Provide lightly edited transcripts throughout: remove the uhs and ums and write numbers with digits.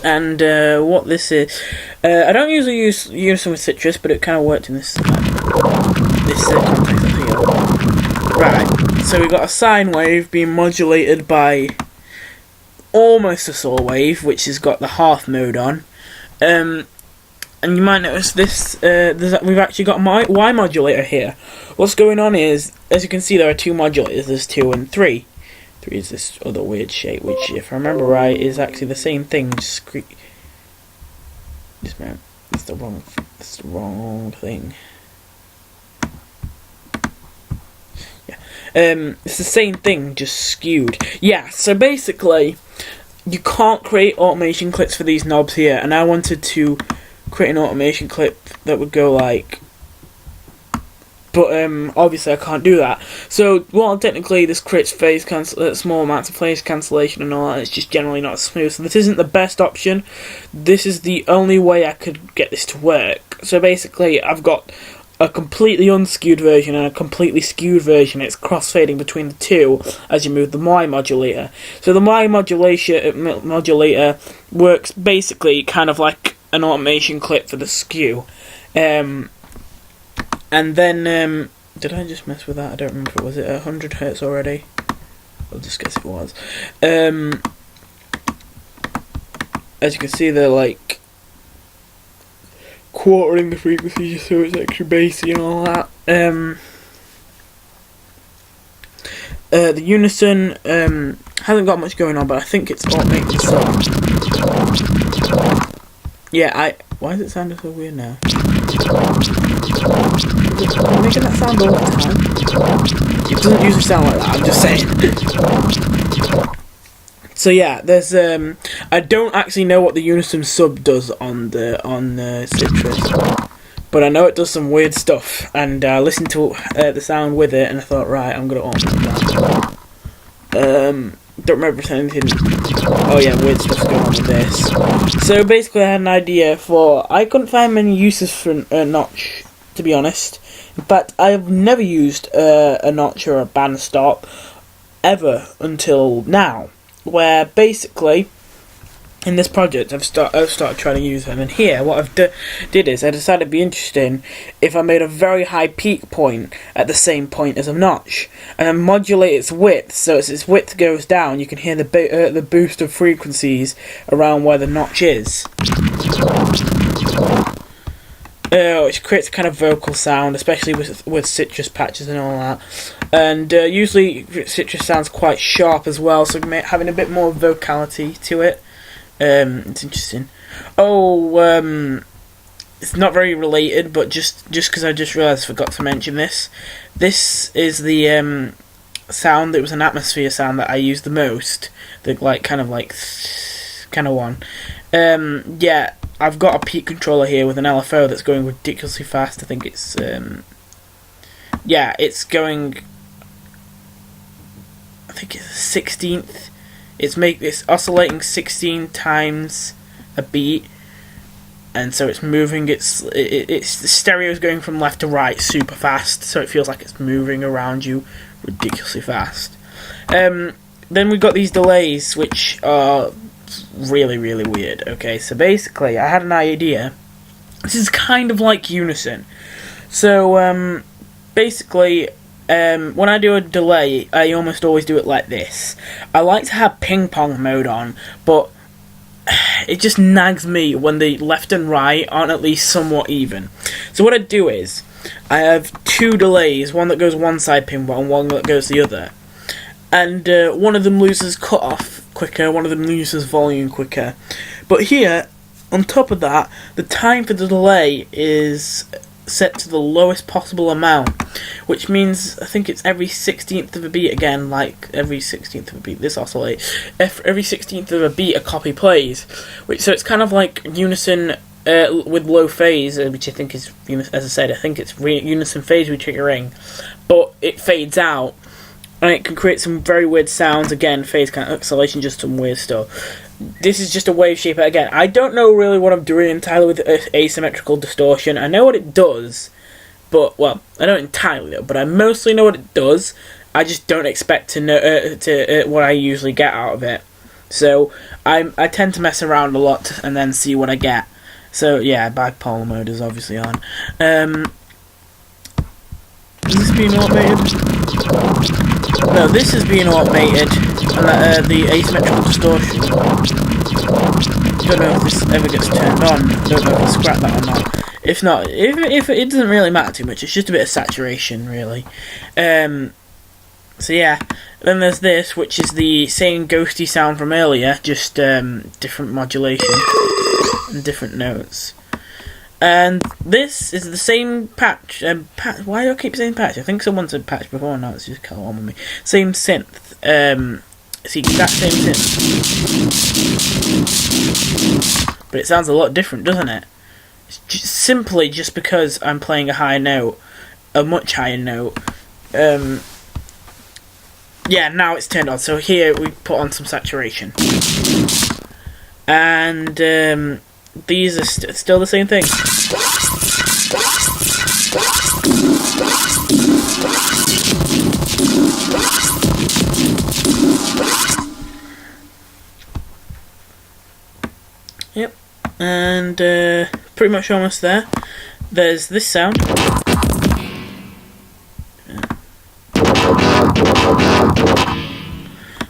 And what this is, I don't usually use Unison with Citrus, but it kind of worked in this context here. Right, so we've got a sine wave being modulated by almost a saw wave, which has got the half mode on. And you might notice this, we've actually got my Y modulator here. What's going on is, as you can see, there are two modulators, there's 2 and 3. 3 is this other weird shape, which, if I remember right, is actually the same thing, just man, that's the wrong thing. It's the same thing, just skewed. Yeah, so basically, you can't create automation clips for these knobs here, and I wanted to create an automation clip that would go like, but obviously I can't do that. So while technically this creates phase small amounts of phase cancellation and all that, it's just generally not smooth. So this isn't the best option. This is the only way I could get this to work. So basically, I've got a completely unskewed version and a completely skewed version. It's crossfading between the two as you move the Y modulator. So the Y modulator works basically kind of like an automation clip for the skew. And then, did I just mess with that? I don't remember. Was it 100 Hz already? I'll just guess it was. As you can see, they're like quartering the frequency so it's extra bassy and all that. The Unison hasn't got much going on, but I think it's automated. So yeah, why is it sounding so weird now? I'm making that sound all the time. It doesn't usually sound like that, I'm just saying. So yeah, there's I don't actually know what the Unison sub does on Citrus, but I know it does some weird stuff, and I listened to the sound with it and I thought, right, I'm gonna automate that. Don't remember if anything. Oh yeah, weird stuff's going on with this. So basically, I had an idea for. I couldn't find many uses for a notch, to be honest. But I've never used a notch or a band stop ever until now. Where basically, in this project, I've started trying to use them. And here, what I've did is I decided it'd be interesting if I made a very high peak point at the same point as a notch, and then modulate its width. So as its width goes down, you can hear the boost of frequencies around where the notch is. Which creates a kind of vocal sound, especially with Citrus patches and all that. And usually Citrus sounds quite sharp as well, so having a bit more vocality to it. It's interesting. It's not very related, but just because I just realised I forgot to mention this. This is the sound. It was an atmosphere sound that I used the most. The kind of one. Yeah, I've got a peak controller here with an LFO that's going ridiculously fast. I think it's yeah, it's going. I think it's 16th. It's oscillating 16 times a beat, and so it's moving. It's the stereo is going from left to right super fast, so it feels like it's moving around you ridiculously fast. Then we've got these delays, which are really, really weird. Okay, so basically, I had an idea. This is kind of like Unison. So basically, when I do a delay, I almost always do it like this. I like to have ping pong mode on, but it just nags me when the left and right aren't at least somewhat even. So what I do is, I have two delays, one that goes one side ping pong, one that goes the other. And one of them loses cutoff quicker, one of them loses volume quicker. But here, on top of that, the time for the delay is set to the lowest possible amount, which means I think it's every 16th of a beat again, like every 16th of a beat, this oscillate, every 16th of a beat a copy plays, so it's kind of like Unison with low phase, which I think is, as I said, I think it's Unison phase retriggering, but it fades out, and it can create some very weird sounds, again, phase cancellation, just some weird stuff. This is just a wave shaper. Again, I don't know really what I'm doing entirely with asymmetrical distortion. I know what it does, but, well, I don't entirely know, but I mostly know what it does. I just don't expect to know what I usually get out of it. So I tend to mess around a lot and then see what I get. So yeah, bipolar mode is obviously on. Is this being automated? No, this is being automated, and the asymmetrical distortion. Don't know if this ever gets turned on. Don't know if I scrap that or not. If not, if it doesn't really matter too much. It's just a bit of saturation, really. So yeah. Then there's this, which is the same ghosty sound from earlier, just different modulation and different notes. And this is the same patch. Why do I keep saying patch? I think someone said patch before. Now it's just kind of on with me. Same synth. It's the exact same synth, but it sounds a lot different, doesn't it? It's simply just because I'm playing a higher note, a much higher note. Yeah, now it's turned on. So here we put on some saturation, and these are still the same thing. Yep, and pretty much almost there. There's this sound.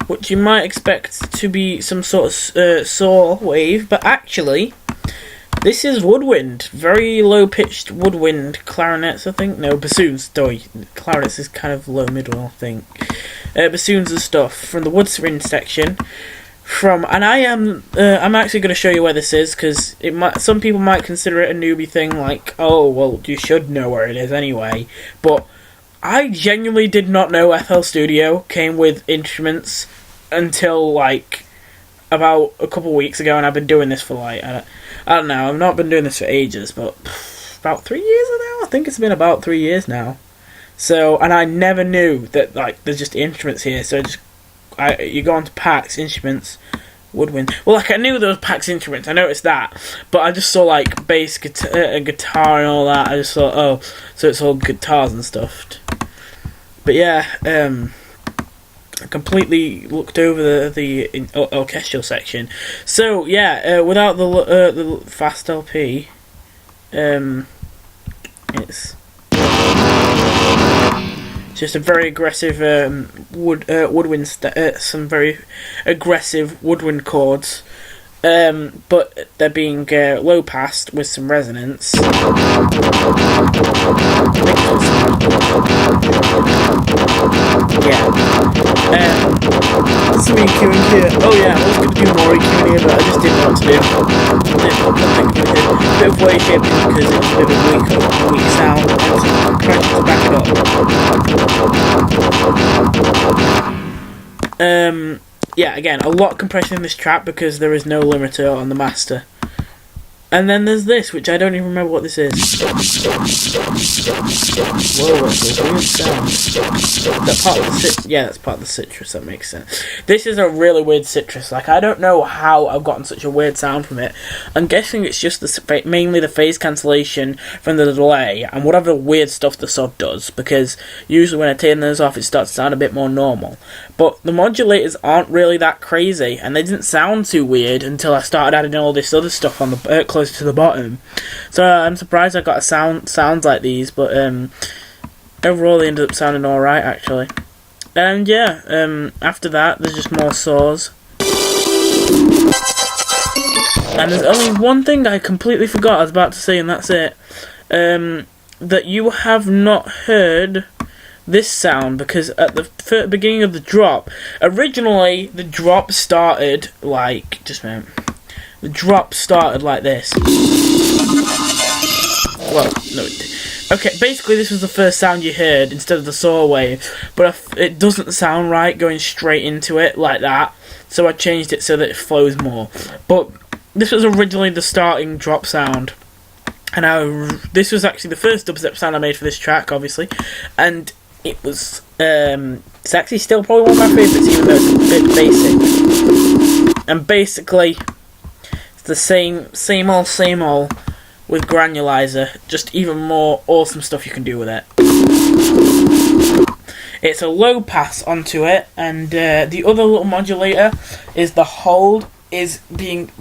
Which you might expect to be some sort of saw wave, but actually, this is woodwind. Very low-pitched woodwind clarinets, I think. No, bassoons. Sorry, clarinets is kind of low middle, I think. Bassoons and stuff from the woodwind section. And I'm actually going to show you where this is, because some people might consider it a newbie thing, like, oh, well, you should know where it is anyway. But I genuinely did not know FL Studio came with instruments until, like, about a couple weeks ago, and I've been doing this for, like, I don't know, I've not been doing this for ages, but about 3 years now? I think it's been about 3 years now. So, and I never knew that, like, there's just instruments here, so you go on to PAX, instruments, woodwind. Well, like, I knew there was PAX instruments, I noticed that, but I just saw, like, bass, guitar and all that. I just thought, oh, so it's all guitars and stuff. But yeah, I completely looked over the orchestral section. So yeah, without the fast LP, it's just a very aggressive woodwind, some very aggressive woodwind chords, but they're being low passed with some resonance. Yeah. Some EQing here. Oh yeah, I was going to do more EQing here, but I just didn't know what to do. A bit of wave shaping because it's a bit of a weak sound. I'm trying to back it up. Yeah, again, a lot of compression in this track because there is no limiter on the master. And then there's this, which I don't even remember what this is. Whoa, that's a weird sound. That part of the yeah, that's part of the citrus, that makes sense. This is a really weird citrus. Like, I don't know how I've gotten such a weird sound from it. I'm guessing it's just mainly the phase cancellation from the delay and whatever weird stuff the sub does, because usually when I turn those off it starts to sound a bit more normal. But the modulators aren't really that crazy, and they didn't sound too weird until I started adding all this other stuff on the closer to the bottom. So I'm surprised I got a sounds like these, but overall they ended up sounding alright actually. And yeah, after that there's just more saws. And there's only one thing I completely forgot I was about to say, and that's it. That you have not heard this sound, because at the beginning of the drop, originally the drop started like, just a minute, the drop started like this. Well, no, okay, basically this was the first sound you heard instead of the saw wave, but it doesn't sound right going straight into it like that, so I changed it so that it flows more. But this was originally the starting drop sound, and this was actually the first dubstep sound I made for this track, obviously, and it was, it's actually still probably one of my favourites, even though it's a bit basic. And basically, it's the same old with granulizer, just even more awesome stuff you can do with it. It's a low pass onto it, and the other little modulator is the hold is being